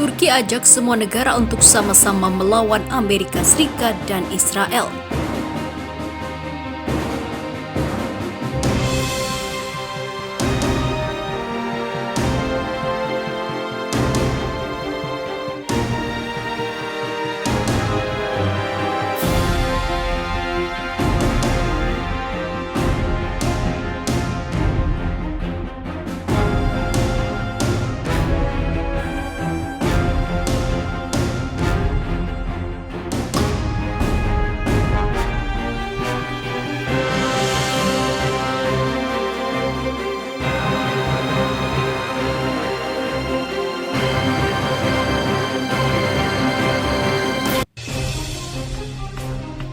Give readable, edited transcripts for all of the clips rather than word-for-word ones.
Turki ajak semua negara untuk sama-sama melawan Amerika Serikat dan Israel.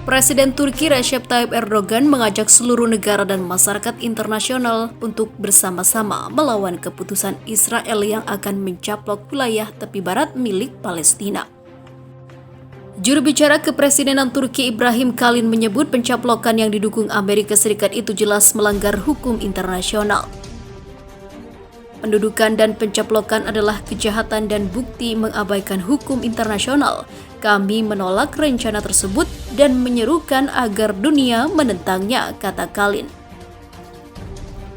Presiden Turki Recep Tayyip Erdogan mengajak seluruh negara dan masyarakat internasional untuk bersama-sama melawan keputusan Israel yang akan mencaplok wilayah tepi barat milik Palestina. Juru bicara Kepresidenan Turki Ibrahim Kalin menyebut pencaplokan yang didukung Amerika Serikat itu jelas melanggar hukum internasional. Pendudukan dan pencaplokan adalah kejahatan dan bukti mengabaikan hukum internasional. Kami menolak rencana tersebut dan menyerukan agar dunia menentangnya, kata Kalin.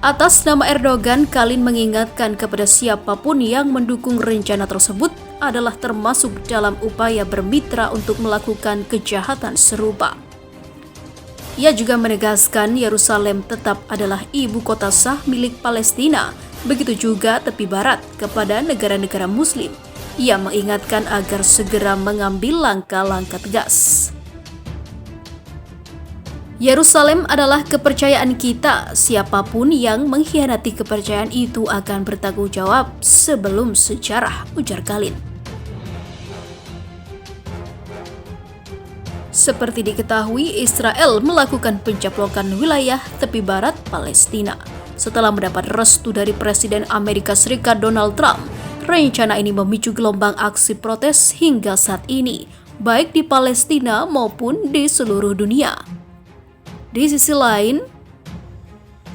Atas nama Erdogan, Kalin mengingatkan kepada siapapun yang mendukung rencana tersebut adalah termasuk dalam upaya bermitra untuk melakukan kejahatan serupa. Ia juga menegaskan Yerusalem tetap adalah ibu kota sah milik Palestina, begitu juga tepi barat kepada negara-negara Muslim. Ia mengingatkan agar segera mengambil langkah-langkah tegas. Yerusalem adalah kepercayaan kita. Siapapun yang mengkhianati kepercayaan itu akan bertanggung jawab sebelum sejarah, ujar Kalin. Seperti diketahui, Israel melakukan pencaplokan wilayah tepi barat Palestina. Setelah mendapat restu dari Presiden Amerika Serikat Donald Trump, rencana ini memicu gelombang aksi protes hingga saat ini, baik di Palestina maupun di seluruh dunia. Di sisi lain,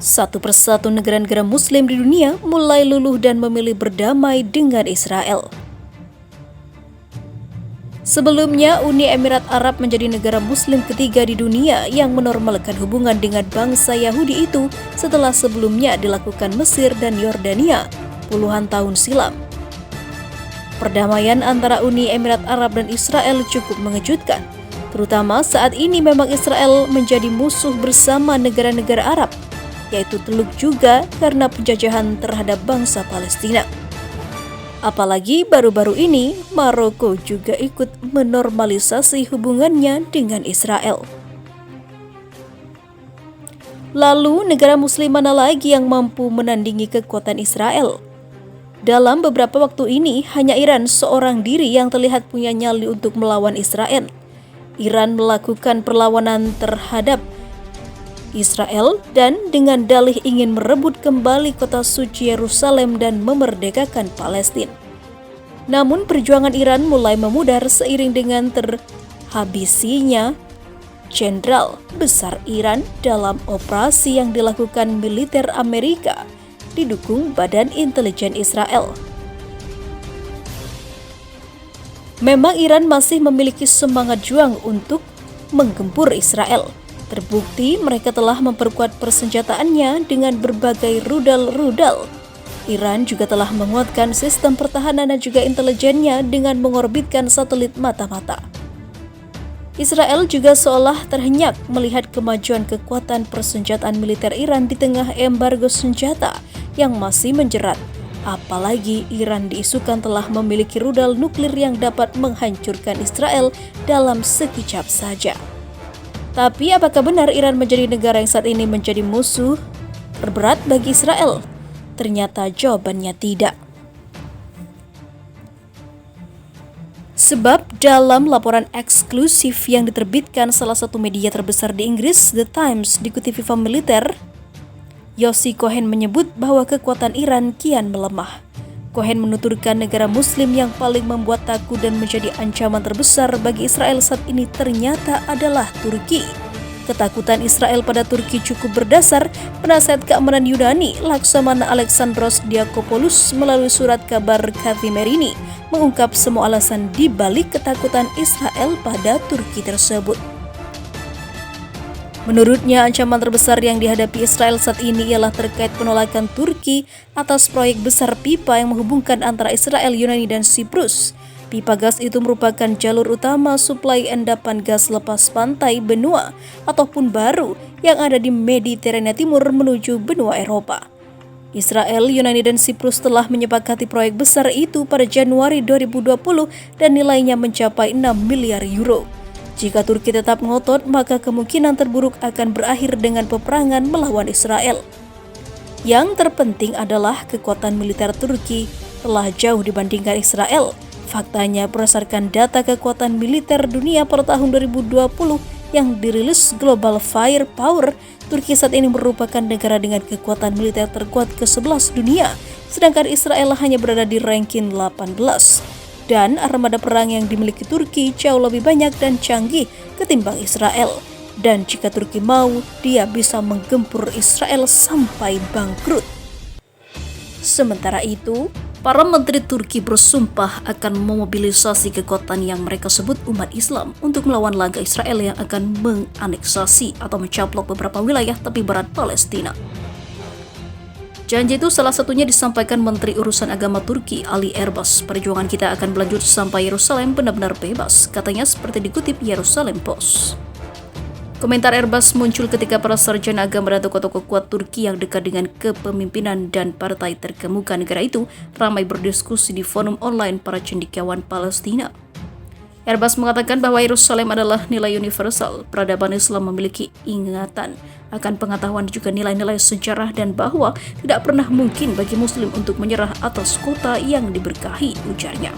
satu persatu negara-negara Muslim di dunia mulai luluh dan memilih berdamai dengan Israel. Sebelumnya, Uni Emirat Arab menjadi negara Muslim ketiga di dunia yang menormalkan hubungan dengan bangsa Yahudi itu setelah sebelumnya dilakukan Mesir dan Yordania puluhan tahun silam. Perdamaian antara Uni Emirat Arab dan Israel cukup mengejutkan, terutama saat ini memang Israel menjadi musuh bersama negara-negara Arab, yaitu Teluk juga karena penjajahan terhadap bangsa Palestina. Apalagi baru-baru ini, Maroko juga ikut menormalisasi hubungannya dengan Israel. Lalu, negara Muslim mana lagi yang mampu menandingi kekuatan Israel? Dalam beberapa waktu ini, hanya Iran seorang diri yang terlihat punya nyali untuk melawan Israel. Iran melakukan perlawanan terhadap Israel dan dengan dalih ingin merebut kembali kota suci Yerusalem dan memerdekakan Palestina. Namun perjuangan Iran mulai memudar seiring dengan terhabisinya Jenderal Besar Iran dalam operasi yang dilakukan militer Amerika didukung Badan Intelijen Israel. Memang Iran masih memiliki semangat juang untuk menggempur Israel. Terbukti mereka telah memperkuat persenjataannya dengan berbagai rudal-rudal. Iran juga telah menguatkan sistem pertahanan dan juga intelijennya dengan mengorbitkan satelit mata-mata. Israel juga seolah terhenyak melihat kemajuan kekuatan persenjataan militer Iran di tengah embargo senjata yang masih menjerat. Apalagi Iran diisukan telah memiliki rudal nuklir yang dapat menghancurkan Israel dalam sekejap saja. Tapi apakah benar Iran menjadi negara yang saat ini menjadi musuh terberat bagi Israel? Ternyata jawabannya tidak. Sebab dalam laporan eksklusif yang diterbitkan salah satu media terbesar di Inggris, The Times, dikutip FIFA Militer, Yossi Cohen menyebut bahwa kekuatan Iran kian melemah. Cohen menuturkan negara Muslim yang paling membuat takut dan menjadi ancaman terbesar bagi Israel saat ini ternyata adalah Turki. Ketakutan Israel pada Turki cukup berdasar. Penasihat keamanan Yunani, Laksamana Alexandros Diakopoulos, melalui surat kabar Kathimerini mengungkap semua alasan di balik ketakutan Israel pada Turki tersebut. Menurutnya, ancaman terbesar yang dihadapi Israel saat ini ialah terkait penolakan Turki atas proyek besar pipa yang menghubungkan antara Israel, Yunani, dan Siprus. Pipa gas itu merupakan jalur utama suplai endapan gas lepas pantai benua ataupun baru yang ada di Mediterania Timur menuju benua Eropa. Israel, Yunani, dan Siprus telah menyepakati proyek besar itu pada Januari 2020 dan nilainya mencapai 6 miliar euro. Jika Turki tetap ngotot, maka kemungkinan terburuk akan berakhir dengan peperangan melawan Israel. Yang terpenting adalah kekuatan militer Turki telah jauh dibandingkan Israel. Faktanya, berdasarkan data kekuatan militer dunia pada tahun 2020 yang dirilis Global Firepower, Turki saat ini merupakan negara dengan kekuatan militer terkuat ke-11 dunia, sedangkan Israel hanya berada di ranking 18. Dan armada perang yang dimiliki Turki jauh lebih banyak dan canggih ketimbang Israel. Dan jika Turki mau, dia bisa menggempur Israel sampai bangkrut. Sementara itu, para menteri Turki bersumpah akan memobilisasi kekuatan yang mereka sebut umat Islam untuk melawan langkah Israel yang akan menganeksasi atau mencaplok beberapa wilayah tepi barat Palestina. Janji itu salah satunya disampaikan Menteri Urusan Agama Turki, Ali Erbas. Perjuangan kita akan berlanjut sampai Yerusalem benar-benar bebas, katanya seperti dikutip Yerusalem Post. Komentar Erbas muncul ketika para sarjana agama dan tokoh-tokoh kuat Turki yang dekat dengan kepemimpinan dan partai terkemuka negara itu ramai berdiskusi di forum online para cendekiawan Palestina. Erbas mengatakan bahwa Yerusalem adalah nilai universal. Peradaban Islam memiliki ingatan akan pengetahuan dan juga nilai-nilai sejarah dan bahwa tidak pernah mungkin bagi Muslim untuk menyerah atas kota yang diberkahi, ujarnya.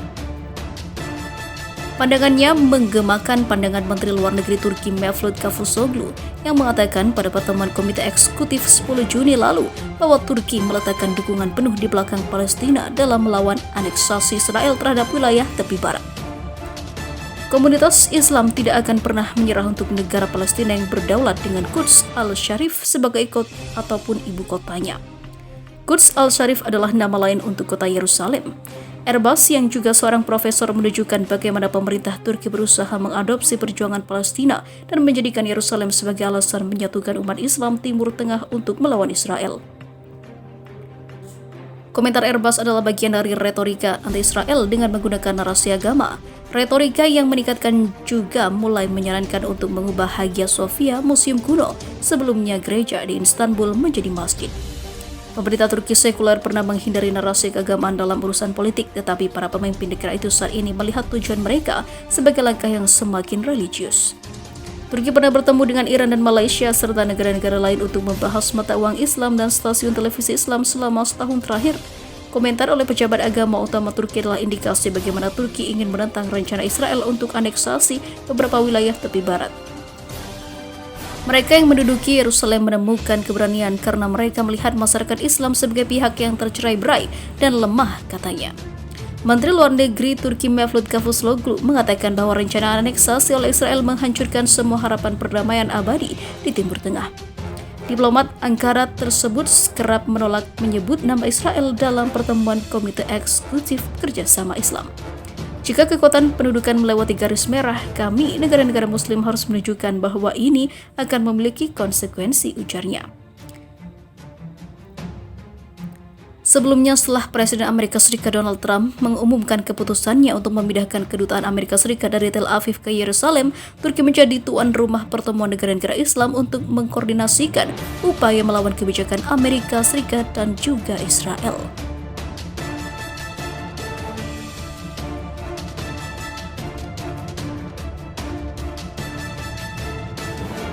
Pandangannya menggemakan pandangan Menteri Luar Negeri Turki Mevlut Cavusoglu yang mengatakan pada pertemuan Komite Eksekutif 10 Juni lalu bahwa Turki meletakkan dukungan penuh di belakang Palestina dalam melawan aneksasi Israel terhadap wilayah tepi barat. Komunitas Islam tidak akan pernah menyerah untuk negara Palestina yang berdaulat dengan Quds Al-Sharif sebagai ataupun ibu kotanya. Quds Al-Sharif adalah nama lain untuk kota Yerusalem. Erbas yang juga seorang profesor menunjukkan bagaimana pemerintah Turki berusaha mengadopsi perjuangan Palestina dan menjadikan Yerusalem sebagai alasan menyatukan umat Islam Timur Tengah untuk melawan Israel. Komentar Erbas adalah bagian dari retorika anti-Israel dengan menggunakan narasi agama. Retorika yang meningkatkan juga mulai menyarankan untuk mengubah Hagia Sophia, museum kuno, sebelumnya gereja di Istanbul, menjadi masjid. Pemerintah Turki sekuler pernah menghindari narasi keagamaan dalam urusan politik, tetapi para pemimpin negara itu saat ini melihat tujuan mereka sebagai langkah yang semakin religius. Turki pernah bertemu dengan Iran dan Malaysia serta negara-negara lain untuk membahas mata uang Islam dan stasiun televisi Islam selama setahun terakhir. Komentar oleh pejabat agama utama Turki adalah indikasi bagaimana Turki ingin menentang rencana Israel untuk aneksasi beberapa wilayah tepi barat. Mereka yang menduduki Yerusalem menemukan keberanian karena mereka melihat masyarakat Islam sebagai pihak yang tercerai-berai dan lemah, katanya. Menteri Luar Negeri Turki Mevlut Cavusoglu mengatakan bahwa rencana aneksasi oleh Israel menghancurkan semua harapan perdamaian abadi di Timur Tengah. Diplomat Ankara tersebut kerap menolak menyebut nama Israel dalam pertemuan Komite Eksekutif Kerjasama Islam. Jika kekuatan pendudukan melewati garis merah, kami, negara-negara Muslim, harus menunjukkan bahwa ini akan memiliki konsekuensi, ujarnya. Sebelumnya, setelah Presiden Amerika Serikat Donald Trump mengumumkan keputusannya untuk memindahkan kedutaan Amerika Serikat dari Tel Aviv ke Yerusalem, Turki menjadi tuan rumah pertemuan negara-negara Islam untuk mengkoordinasikan upaya melawan kebijakan Amerika Serikat dan juga Israel.